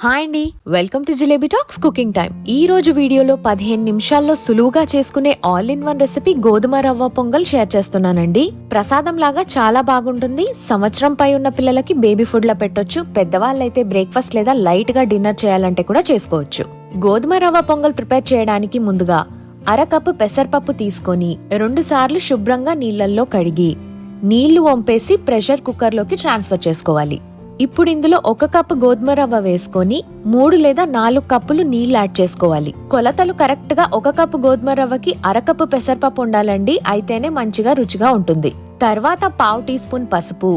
Hi అండి, welcome to jalebi talks cooking time. ఈ రోజు వీడియోలో 15 నిమిషాల్లో సులువుగా చేసుకునే ఆల్ ఇన్ వన్ రెసిపీ గోధుమ రవ్వ పొంగల్ షేర్ చేస్తున్నానండి. ప్రసాదం లాగా చాలా బాగుంటుంది. సంవత్సరం పై ఉన్న పిల్లలకి బేబీ ఫుడ్ లా పెట్టొచ్చు. పెద్దవాళ్ళైతే బ్రేక్ఫాస్ట్ లేదా లైట్ గా డిన్నర్ చేయాలంటే కూడా చేసుకోవచ్చు. గోధుమ రవ్వ పొంగల్ ప్రిపేర్ చేయడానికి ముందుగా అరకప్పు పెసరపప్పు తీసుకొని 2 సార్లు శుభ్రంగా నీళ్లలో కడిగి నీళ్లు వంపేసి ప్రెషర్ కుక్కర్ లోకి ట్రాన్స్ఫర్ చేసుకోవాలి. ఇప్పుడు ఇందులో 1 కప్పు గోధుమ రవ్వ వేసుకొని 3 లేదా 4 కప్పులు నీళ్లు యాడ్ చేసుకోవాలి. కొలతలు కరెక్ట్ గా 1 కప్పు గోధుమ రవ్వకి అరకప్పు పెసరపప్పు ఉండాలండి, అయితేనే మంచిగా రుచిగా ఉంటుంది. తర్వాత 1/2 టీ స్పూన్ పసుపు,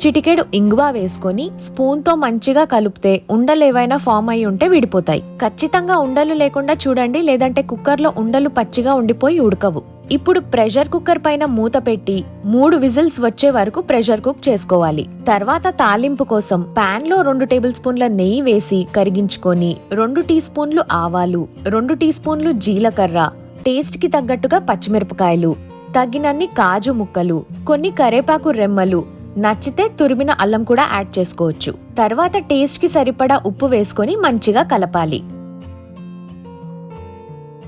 చిటికెడు ఇంగువ వేసుకొని స్పూన్ తో మంచిగా కలిపితే ఉండలు ఏవైనా ఫామ్ అయి ఉంటే విడిపోతాయి. ఖచ్చితంగా ఉండలు లేకుండా చూడండి, లేదంటే కుక్కర్ లో ఉండలు పచ్చిగా ఉండిపోయి ఉడకవు. ఇప్పుడు ప్రెషర్ కుక్కర్ పైన మూత పెట్టి 3 విజిల్స్ వచ్చే వరకు ప్రెషర్ కుక్ చేసుకోవాలి. తర్వాత తాలింపు కోసం పాన్ లో 2 టేబుల్ స్పూన్ల నెయ్యి వేసి కరిగించుకొని 2 టీ స్పూన్లు ఆవాలు, 2 టీ స్పూన్లు జీలకర్ర, టేస్ట్ కి తగ్గట్టుగా పచ్చిమిరపకాయలు, తగినన్ని కాజు ముక్కలు, కొన్ని కరేపాకు రెమ్మలు, నచ్చితే తురిమిన అల్లం కూడా యాడ్ చేసుకోవచ్చు. తర్వాత టేస్ట్ కి సరిపడా ఉప్పు వేసుకొని మంచిగా కలపాలి.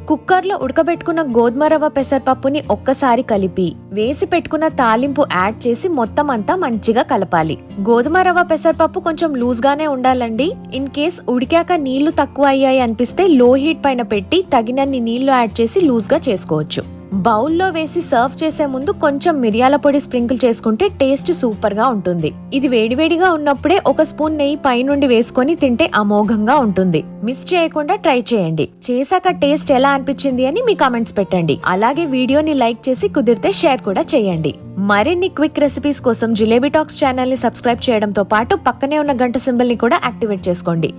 కుక్కర్లో ఉడకబెట్టుకున్న గోధుమ రవ్వ పెసరపప్పుని ఒక్కసారి కలిపి వేసి పెట్టుకున్న తాలింపు యాడ్ చేసి మొత్తం అంతా మంచిగా కలపాలి. గోధుమ రవ్వ పెసరపప్పు కొంచెం లూజ్ గానే ఉండాలండి. ఇన్ కేస్ ఉడికాక నీళ్లు తక్కువ అయ్యాయి అనిపిస్తే లో హీట్ పైన పెట్టి తగినన్ని నీళ్లు యాడ్ చేసి లూజ్ గా చేసుకోవచ్చు. బౌల్లో వేసి సర్వ్ చేసే ముందు కొంచెం మిరియాల పొడి స్ప్రింకిల్ చేసుకుంటే టేస్ట్ సూపర్ గా ఉంటుంది. ఇది వేడివేడిగా ఉన్నప్పుడే 1 స్పూన్ నెయ్యి పైనుండి వేసుకొని తింటే అమోఘంగా ఉంటుంది. మిస్ చేయకుండా ట్రై చేయండి. చేశాక టేస్ట్ ఎలా అనిపించింది అని మీ కామెంట్స్ పెట్టండి. అలాగే వీడియోని లైక్ చేసి కుదిరితే షేర్ కూడా చేయండి. మరిన్ని క్విక్ రెసిపీస్ కోసం జిలేబీ టాక్స్ ఛానల్ ని సబ్స్క్రైబ్ చేయడంతో పాటు పక్కనే ఉన్న గంట సింబల్ ని కూడా యాక్టివేట్ చేసుకోండి.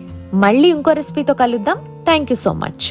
మళ్ళీ ఇంకో రెసిపీతో కలుద్దాం. Thank you so much.